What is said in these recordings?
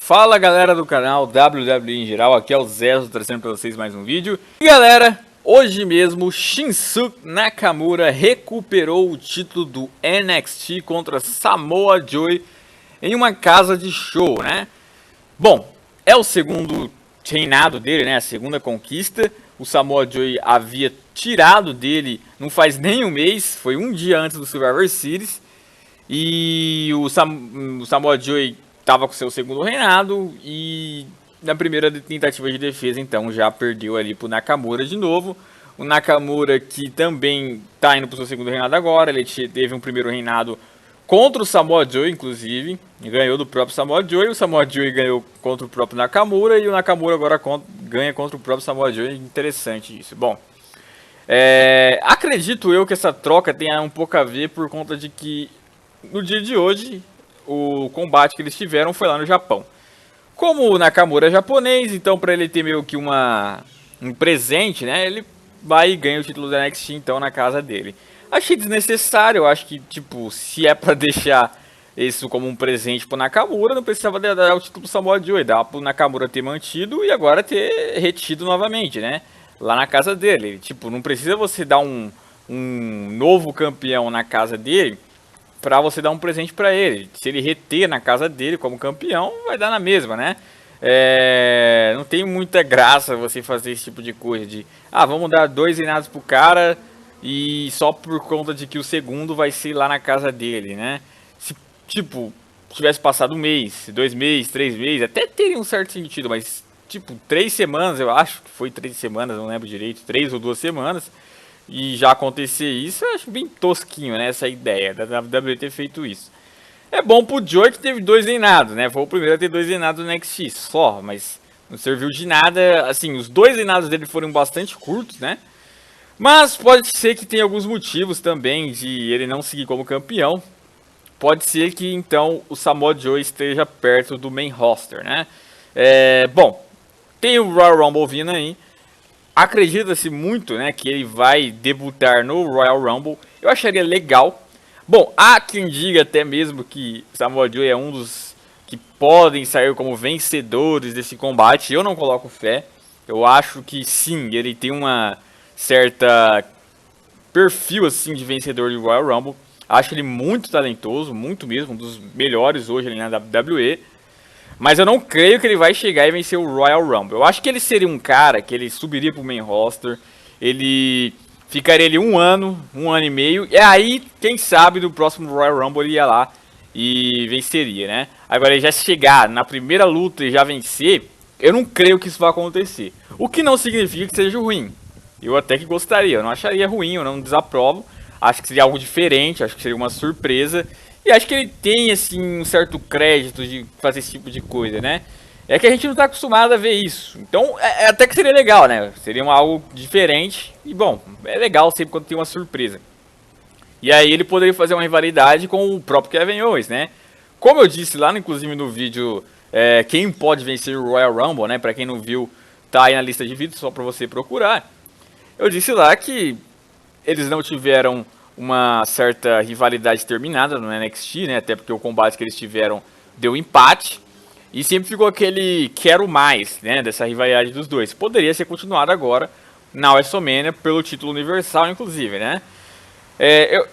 Fala galera do canal WWE em geral, aqui é o Zé, trazendo para vocês mais um vídeo. E galera, hoje mesmo Shinsuke Nakamura recuperou o título do NXT contra Samoa Joe em uma casa de show, né? Bom, é o segundo reinado dele, né? A segunda conquista. O Samoa Joe havia tirado dele não faz nem um mês, foi um dia antes do Survivor Series. E o Samoa Joe estava com seu segundo reinado e na primeira tentativa de defesa então já perdeu ali pro Nakamura de novo. O Nakamura que também está indo pro seu segundo reinado agora, ele teve um primeiro reinado contra o Samoa Joe inclusive, ganhou do próprio Samoa Joe, o Samoa Joe ganhou contra o próprio Nakamura e o Nakamura agora ganha contra o próprio Samoa Joe, interessante isso. Bom, acredito eu que essa troca tenha um pouco a ver por conta de que no dia de hoje o combate que eles tiveram foi lá no Japão. Como o Nakamura é japonês, então para ele ter meio que um presente, né, ele vai e ganha o título da NXT então na casa dele. Achei desnecessário, eu acho que tipo, se é para deixar isso como um presente pro Nakamura, não precisava dar o título pro Samoa Joe, dá pro Nakamura ter mantido e agora ter retido novamente, né, lá na casa dele. Tipo, não precisa você dar um novo campeão na casa dele pra você dar um presente pra ele. Se ele reter na casa dele como campeão, vai dar na mesma, né? Não tem muita graça você fazer esse tipo de coisa de vamos dar 2 reinados pro cara e só por conta de que o segundo vai ser lá na casa dele, né? Se, tipo, tivesse passado um mês, 2 meses, 3 meses, até teria um certo sentido, mas tipo, 3 semanas, eu acho que foi 3 semanas, não lembro direito, 3 ou 2 semanas, e já acontecer isso, eu acho bem tosquinho, né, essa ideia da WWE ter feito isso. É bom pro Joe que teve 2 reinados, né, foi o primeiro a ter 2 reinados no NXT só, mas não serviu de nada, assim, os 2 reinados dele foram bastante curtos, né, mas pode ser que tenha alguns motivos também de ele não seguir como campeão. Pode ser que então o Samoa Joe esteja perto do main roster, né. Bom, tem o Royal Rumble vindo aí. Acredita-se muito, né, que ele vai debutar no Royal Rumble. Eu acharia legal. Bom, há quem diga até mesmo que Samoa Joe é um dos que podem sair como vencedores desse combate. Eu não coloco fé. Eu acho que sim, ele tem uma certa perfil assim de vencedor de Royal Rumble. Acho ele muito talentoso, muito mesmo, um dos melhores hoje ali na WWE. Mas eu não creio que ele vai chegar e vencer o Royal Rumble. Eu acho que ele seria um cara que ele subiria pro main roster. Ele ficaria ali um ano e meio. E aí, quem sabe, no próximo Royal Rumble ele ia lá e venceria, né? Agora, ele já chegar na primeira luta e já vencer, eu não creio que isso vai acontecer. O que não significa que seja ruim. Eu até que gostaria, eu não acharia ruim, eu não desaprovo. Acho que seria algo diferente, acho que seria uma surpresa. E acho que ele tem, assim, um certo crédito de fazer esse tipo de coisa, né? É que a gente não tá acostumado a ver isso. Então, até que seria legal, né? Seria algo diferente. E, bom, é legal sempre quando tem uma surpresa. E aí ele poderia fazer uma rivalidade com o próprio Kevin Owens, né? Como eu disse lá, inclusive, no vídeo, quem pode vencer o Royal Rumble, né? Pra quem não viu, tá aí na lista de vídeos, só pra você procurar. Eu disse lá que eles não tiveram uma certa rivalidade terminada no NXT, né? Até porque o combate que eles tiveram deu empate. E sempre ficou aquele quero mais, né? Dessa rivalidade dos dois. Poderia ser continuado agora na WrestleMania pelo título universal, inclusive, né?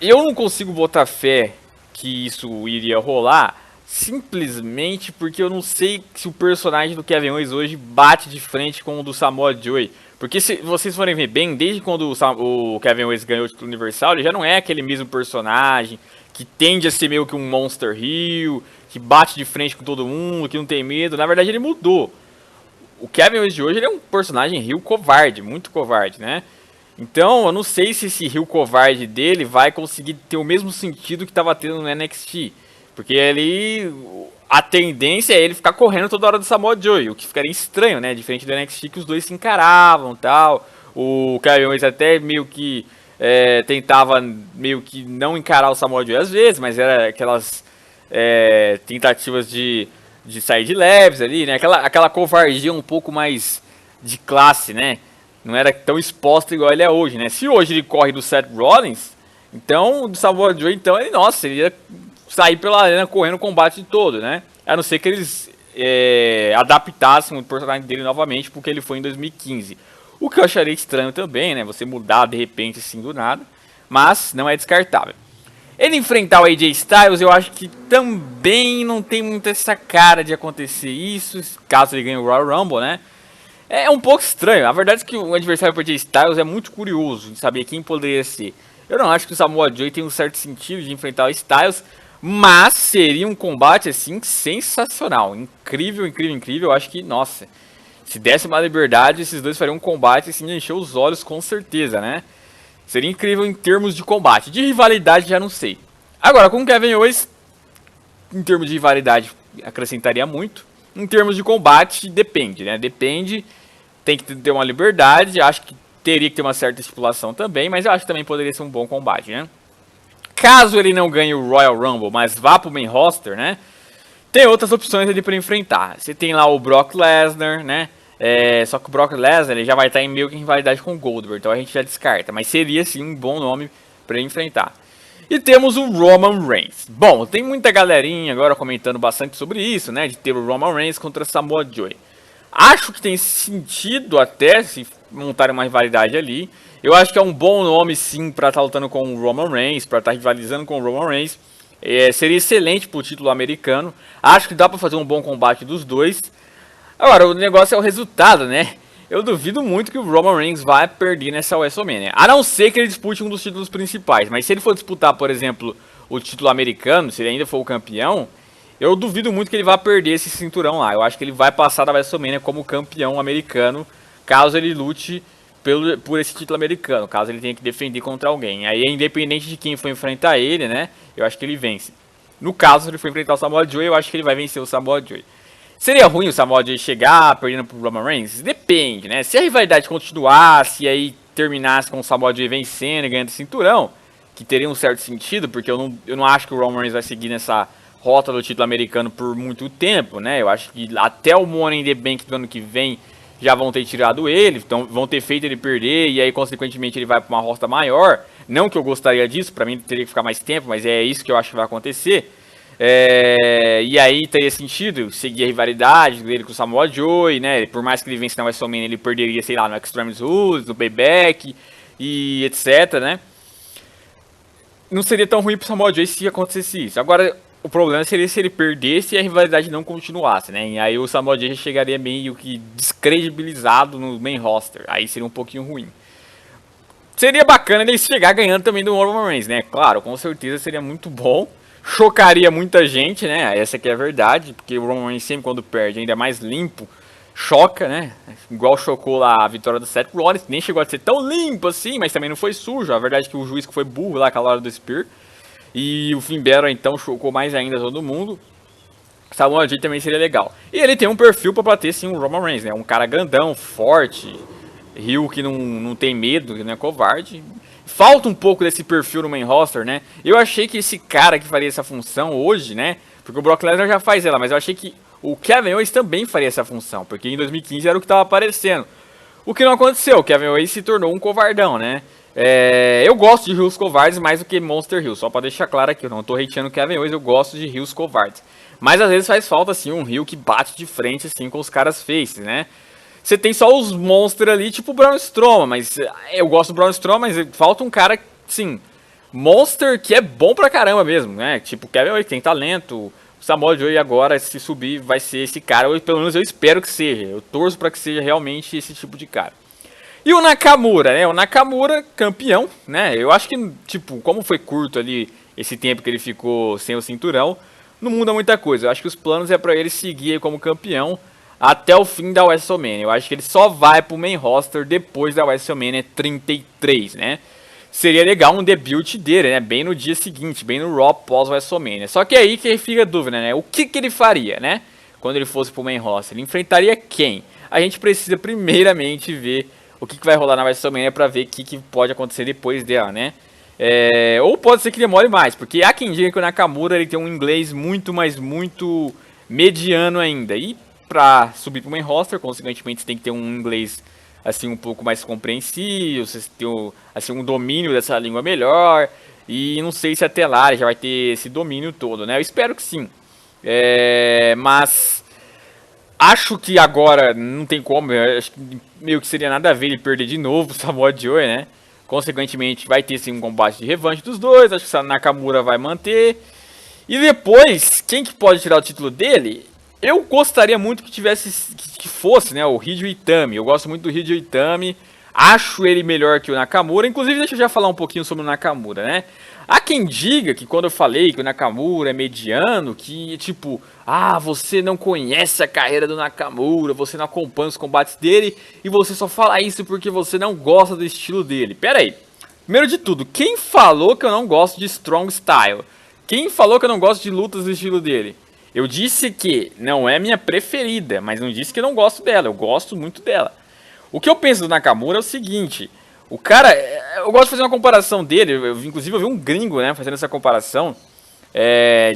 Eu não consigo botar fé que isso iria rolar simplesmente porque eu não sei se o personagem do Kevin Owens hoje bate de frente com o do Samoa Joe. Porque se vocês forem ver bem, desde quando o Kevin Owens ganhou o título universal, ele já não é aquele mesmo personagem que tende a ser meio que um Monster Heel, que bate de frente com todo mundo, que não tem medo. Na verdade, ele mudou. O Kevin Owens de hoje ele é um personagem heel covarde, muito covarde, né? Então, eu não sei se esse heel covarde dele vai conseguir ter o mesmo sentido que estava tendo no NXT. Porque ele, a tendência é ele ficar correndo toda hora do Samoa Joe, o que ficaria estranho, né? Diferente do NXT que os dois se encaravam e tal. O Kevin Owens até meio que tentava meio que não encarar o Samoa Joe às vezes, mas era aquelas tentativas de sair de leves ali, né? Aquela covardia um pouco mais de classe, né? Não era tão exposta igual ele é hoje, né? Se hoje ele corre do Seth Rollins, então do Samoa Joe, então ele, nossa, ele ia sair pela arena correndo o combate todo, né? A não ser que eles adaptassem o personagem dele novamente porque ele foi em 2015. O que eu acharia estranho também, né? Você mudar de repente assim do nada. Mas não é descartável. Ele enfrentar o AJ Styles, eu acho que também não tem muito essa cara de acontecer isso, caso ele ganhe o Royal Rumble, né? É um pouco estranho. A verdade é que o adversário para AJ Styles é muito curioso de saber quem poderia ser. Eu não acho que o Samoa Joe tem um certo sentido de enfrentar o Styles, mas seria um combate assim sensacional, incrível, incrível, incrível. Eu acho que, nossa, se desse uma liberdade, esses dois fariam um combate assim, encher os olhos com certeza, né? Seria incrível em termos de combate. De rivalidade já não sei. Agora, com o Kevin Owens, em termos de rivalidade, acrescentaria muito. Em termos de combate, depende, né? Depende. Tem que ter uma liberdade. Acho que teria que ter uma certa estipulação também. Mas eu acho que também poderia ser um bom combate, né? Caso ele não ganhe o Royal Rumble, mas vá pro main roster, né? Tem outras opções ali para enfrentar. Você tem lá o Brock Lesnar, né? Só que o Brock Lesnar ele já vai estar em meio que em rivalidade com o Goldberg, então a gente já descarta. Mas seria sim um bom nome para enfrentar. E temos o Roman Reigns. Bom, tem muita galerinha agora comentando bastante sobre isso, né? De ter o Roman Reigns contra Samoa Joe. Acho que tem sentido até se montarem uma rivalidade ali. Eu acho que é um bom nome sim para estar lutando com o Roman Reigns, para estar rivalizando com o Roman Reigns. Seria excelente pro título americano. Acho que dá para fazer um bom combate dos dois. Agora, o negócio é o resultado, né? Eu duvido muito que o Roman Reigns vai perder nessa WrestleMania. A não ser que ele dispute um dos títulos principais. Mas se ele for disputar, por exemplo, o título americano, se ele ainda for o campeão, eu duvido muito que ele vá perder esse cinturão lá. Eu acho que ele vai passar da WrestleMania como campeão americano, caso ele lute por esse título americano, caso ele tenha que defender contra alguém. Aí, independente de quem for enfrentar ele, né? Eu acho que ele vence. No caso, se ele for enfrentar o Samoa Joe, eu acho que ele vai vencer o Samoa Joe. Seria ruim o Samoa Joe chegar perdendo pro Roman Reigns? Depende, né? Se a rivalidade continuasse e aí terminasse com o Samoa Joe vencendo e ganhando cinturão, que teria um certo sentido, porque eu não acho que o Roman Reigns vai seguir nessa rota do título americano por muito tempo, né? Eu acho que até o Money in the Bank do ano que vem já vão ter tirado ele, então vão ter feito ele perder e aí consequentemente ele vai para uma rota maior. Não que eu gostaria disso, para mim teria que ficar mais tempo, mas é isso que eu acho que vai acontecer. E aí teria sentido seguir a rivalidade dele com o Samoa Joe, né? Por mais que ele vença na WrestleMania, ele perderia, sei lá, no Extreme Rules, no Payback e etc, né? Não seria tão ruim pro Samoa Joe se acontecesse isso. Agora, o problema seria se ele perdesse e a rivalidade não continuasse, né? E aí o Samoa Joe chegaria meio que descredibilizado no main roster. Aí seria um pouquinho ruim. Seria bacana ele chegar ganhando também do Roman Reigns, né? Claro, com certeza seria muito bom. Chocaria muita gente, né? Essa que é a verdade, porque o Roman Reigns sempre quando perde, ainda mais limpo, choca, né? Igual chocou lá a vitória do Seth Rollins, nem chegou a ser tão limpo assim, mas também não foi sujo. A verdade é que o juiz que foi burro lá aquela hora do Spear. E o Finn Balor então chocou mais ainda todo mundo. Samoa Joe também seria legal. E ele tem um perfil pra bater sim o Roman Reigns, né? Um cara grandão, forte, Rio que não tem medo, que não é covarde. Falta um pouco desse perfil no main roster, né? Eu achei que esse cara que faria essa função hoje, né? Porque o Brock Lesnar já faz ela, mas eu achei que o Kevin Owens também faria essa função, porque em 2015 era o que estava aparecendo. O que não aconteceu, o Kevin Owens se tornou um covardão, né? Eu gosto de Rios covardes mais do que Monster Hill, só pra deixar claro aqui, eu não tô hateando o Kevin Owens, eu gosto de Rios covardes. Mas às vezes faz falta, assim, um Rio que bate de frente, assim, com os caras faces, né? Você tem só os monstros ali, tipo o Braun Strowman, mas eu gosto do Braun Strowman, mas falta um cara, sim, monster que é bom pra caramba mesmo, né? Tipo, o Kevin Owens tem talento, o Samoa Joe agora, se subir, vai ser esse cara, ou pelo menos eu espero que seja, eu torço pra que seja realmente esse tipo de cara. E o Nakamura, né? O Nakamura, campeão, né? Eu acho que, tipo, como foi curto ali esse tempo que ele ficou sem o cinturão, não muda muita coisa. Eu acho que os planos é pra ele seguir como campeão até o fim da WrestleMania. Eu acho que ele só vai pro main roster depois da WrestleMania 33, né? Seria legal um debut dele, né? Bem no dia seguinte, bem no Raw pós-WrestleMania. Só que é aí que fica a dúvida, né? O que ele faria, né? Quando ele fosse pro main roster. Ele enfrentaria quem? A gente precisa primeiramente ver o que vai rolar na WrestleMania pra ver o que pode acontecer depois dela, né? Ou pode ser que demore mais, porque há quem diga que o Nakamura ele tem um inglês muito, mas muito mediano ainda. E pra subir pro main roster, consequentemente você tem que ter um inglês assim um pouco mais compreensível, você tem assim, um domínio dessa língua melhor. E não sei se até lá ele já vai ter esse domínio todo, né? Eu espero que sim. Mas Acho que agora não tem como, eu acho que meio que seria nada a ver ele perder de novo o Samoa Joe, né? Consequentemente, vai ter sim um combate de revanche dos dois, acho que o Nakamura vai manter. E depois, quem que pode tirar o título dele? Eu gostaria muito que tivesse, que fosse, né, o Hideo Itami. Eu gosto muito do Hideo Itami, acho ele melhor que o Nakamura. Inclusive, deixa eu já falar um pouquinho sobre o Nakamura, né? Há quem diga que quando eu falei que o Nakamura é mediano, que tipo, ah, você não conhece a carreira do Nakamura, você não acompanha os combates dele e você só fala isso porque você não gosta do estilo dele. Pera aí. Primeiro de tudo, quem falou que eu não gosto de Strong Style? Quem falou que eu não gosto de lutas do estilo dele? Eu disse que não é minha preferida, mas não disse que eu não gosto dela. Eu gosto muito dela. O que eu penso do Nakamura é o seguinte: o cara, eu gosto de fazer uma comparação dele. Inclusive, eu vi um gringo, né, fazendo essa comparação,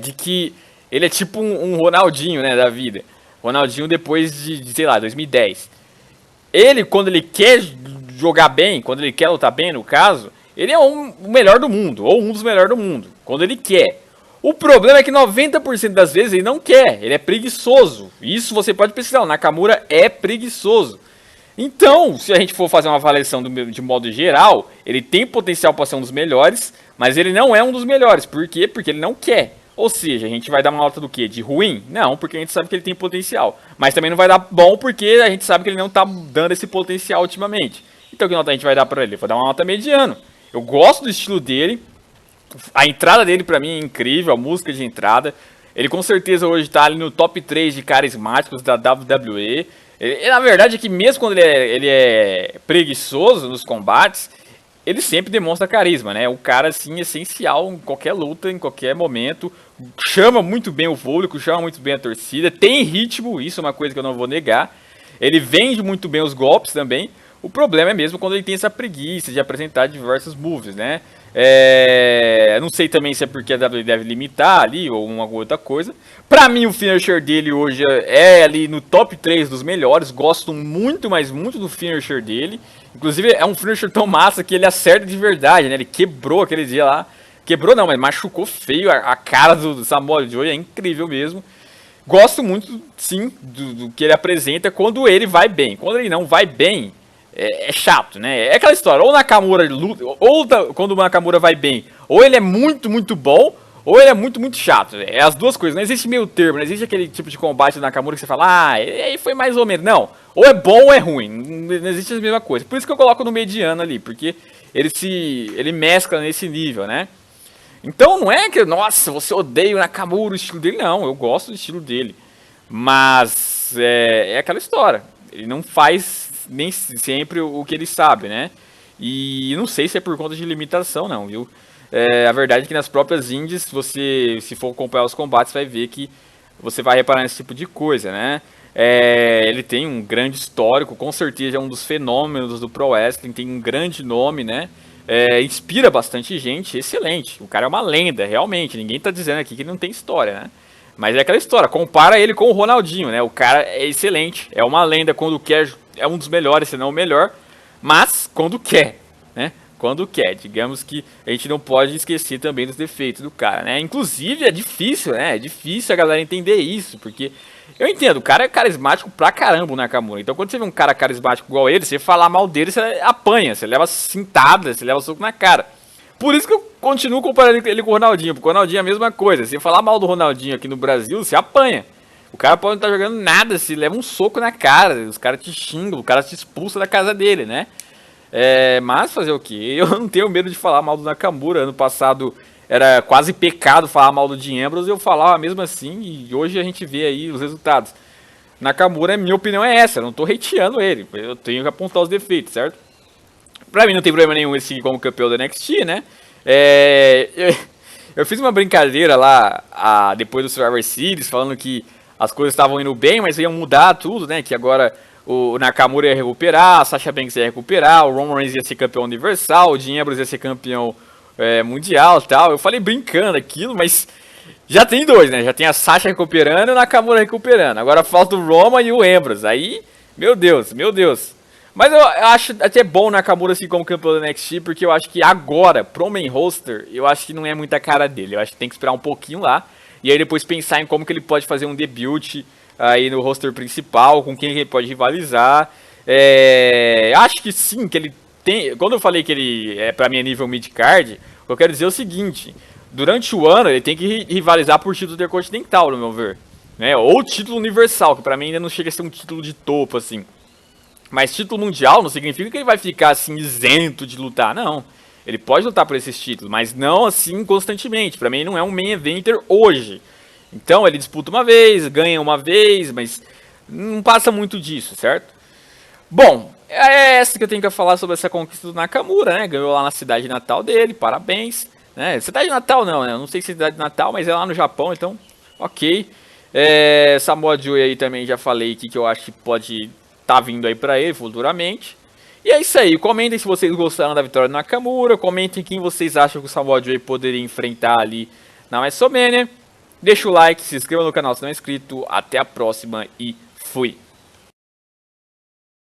de que ele é tipo um Ronaldinho, né, da vida. Ronaldinho depois de, sei lá, 2010. Ele, quando ele quer jogar bem, quando ele quer lutar bem, no caso, ele é o melhor do mundo, ou um dos melhores do mundo, quando ele quer. O problema é que 90% das vezes ele não quer, ele é preguiçoso. Isso você pode pesquisar, o Nakamura é preguiçoso. Então, se a gente for fazer uma avaliação de modo geral, ele tem potencial para ser um dos melhores, mas ele não é um dos melhores. Por quê? Porque ele não quer. Ou seja, a gente vai dar uma nota do quê? De ruim? Não, porque a gente sabe que ele tem potencial. Mas também não vai dar bom porque a gente sabe que ele não está dando esse potencial ultimamente. Então que nota a gente vai dar para ele? Vou dar uma nota mediana. Eu gosto do estilo dele. A entrada dele pra mim é incrível, a música de entrada. Ele com certeza hoje tá ali no top 3 de carismáticos da WWE. Na verdade é que mesmo quando ele é preguiçoso nos combates, ele sempre demonstra carisma, né? É um cara assim essencial em qualquer luta, em qualquer momento. Chama muito bem o público, chama muito bem a torcida. Tem ritmo, isso é uma coisa que eu não vou negar. Ele vende muito bem os golpes também. O problema é mesmo quando ele tem essa preguiça de apresentar diversos moves, né? Não sei também se é porque a WWE deve limitar ali ou uma outra coisa. Pra mim, o finisher dele hoje é ali no top 3 dos melhores. Gosto muito, mas muito do finisher dele. Inclusive, é um finisher tão massa que ele acerta de verdade, né? Ele quebrou aquele dia lá. Quebrou não, mas machucou feio a cara do Samoa Joe. É incrível mesmo. Gosto muito, sim, do que ele apresenta quando ele vai bem. Quando ele não vai bem, é chato, né? É aquela história, ou o Nakamura luta, quando o Nakamura vai bem, ou ele é muito, muito bom, ou ele é muito, muito chato. É as duas coisas, não existe meio termo, não existe aquele tipo de combate do Nakamura que você fala, ah, aí foi mais ou menos. Não, ou é bom ou é ruim, não existe a mesma coisa. Por isso que eu coloco no mediano ali, porque ele mescla nesse nível, né? Então não é que, nossa, você odeia o Nakamura, o estilo dele, não, eu gosto do estilo dele. Mas é aquela história, ele não faz nem sempre o que ele sabe, né? E não sei se é por conta de limitação, não, viu? A verdade é que nas próprias indies, você, se for acompanhar os combates, vai ver que você vai reparar nesse tipo de coisa, né? Ele tem um grande histórico, com certeza é um dos fenômenos do Pro Wrestling, tem um grande nome, né? Inspira bastante gente, excelente. O cara é uma lenda, realmente. Ninguém tá dizendo aqui que ele não tem história, né? Mas é aquela história, compara ele com o Ronaldinho, né? O cara é excelente, é uma lenda quando quer, é um dos melhores, se não o melhor, mas quando quer, né? Quando quer, digamos que a gente não pode esquecer também dos defeitos do cara, né? Inclusive é difícil, né? É difícil a galera entender isso, porque eu entendo, o cara é carismático pra caramba, o Nakamura. Então quando você vê um cara carismático igual ele, você falar mal dele, você apanha, você leva cintada, você leva soco na cara. Por isso que eu continuo comparando ele com o Ronaldinho, porque o Ronaldinho é a mesma coisa. Se falar mal do Ronaldinho aqui no Brasil, você apanha. O cara pode não estar jogando nada, se leva um soco na cara, os caras te xingam, o cara te expulsa da casa dele, né? Mas fazer o quê? Eu não tenho medo de falar mal do Nakamura. Ano passado era quase pecado falar mal do Dean Ambrose, eu falava mesmo assim, e hoje a gente vê aí os resultados. Nakamura, minha opinião é essa, eu não tô hateando ele, eu tenho que apontar os defeitos, certo? Pra mim não tem problema nenhum esse como campeão da NXT, né? Eu fiz uma brincadeira lá depois do Survivor Series, falando que as coisas estavam indo bem, mas iam mudar tudo, né? Que agora o Nakamura ia recuperar, a Sasha Banks ia recuperar, o Roman Reigns ia ser campeão universal, o Dean Ambrose ia ser campeão mundial e tal. Eu falei brincando aquilo, mas já tem dois, né? Já tem a Sasha recuperando e o Nakamura recuperando. Agora falta o Roman e o Ambrose. Aí, meu Deus, meu Deus. Mas eu acho até bom o Nakamura assim como campeão da NXT, porque eu acho que agora, pro main roster, eu acho que não é muita cara dele. Eu acho que tem que esperar um pouquinho lá, e aí depois pensar em como que ele pode fazer um debut aí no roster principal, com quem ele pode rivalizar. Acho que sim, que ele tem. Quando eu falei que ele pra mim é nível mid-card, eu quero dizer o seguinte: durante o ano ele tem que rivalizar por título intercontinental, no meu ver. Né? Ou título universal, que pra mim ainda não chega a ser um título de topo, assim. Mas título mundial não significa que ele vai ficar assim isento de lutar, não. Ele pode lutar por esses títulos, mas não assim constantemente. Pra mim não é um main eventer hoje. Então ele disputa uma vez, ganha uma vez, mas não passa muito disso, certo? Bom, é essa que eu tenho que falar sobre essa conquista do Nakamura, né? Ganhou lá na cidade natal dele, parabéns. Né? Cidade natal não, né? Eu não sei se é cidade natal, mas é lá no Japão, então ok. Samoa Joe aí também já falei que eu acho que pode tá vindo aí pra ele futuramente. E é isso aí, comentem se vocês gostaram da vitória do Nakamura, comentem quem vocês acham que o Samoa Joe poderia enfrentar ali na WrestleMania. Deixa o like, se inscreva no canal se não é inscrito, até a próxima e fui!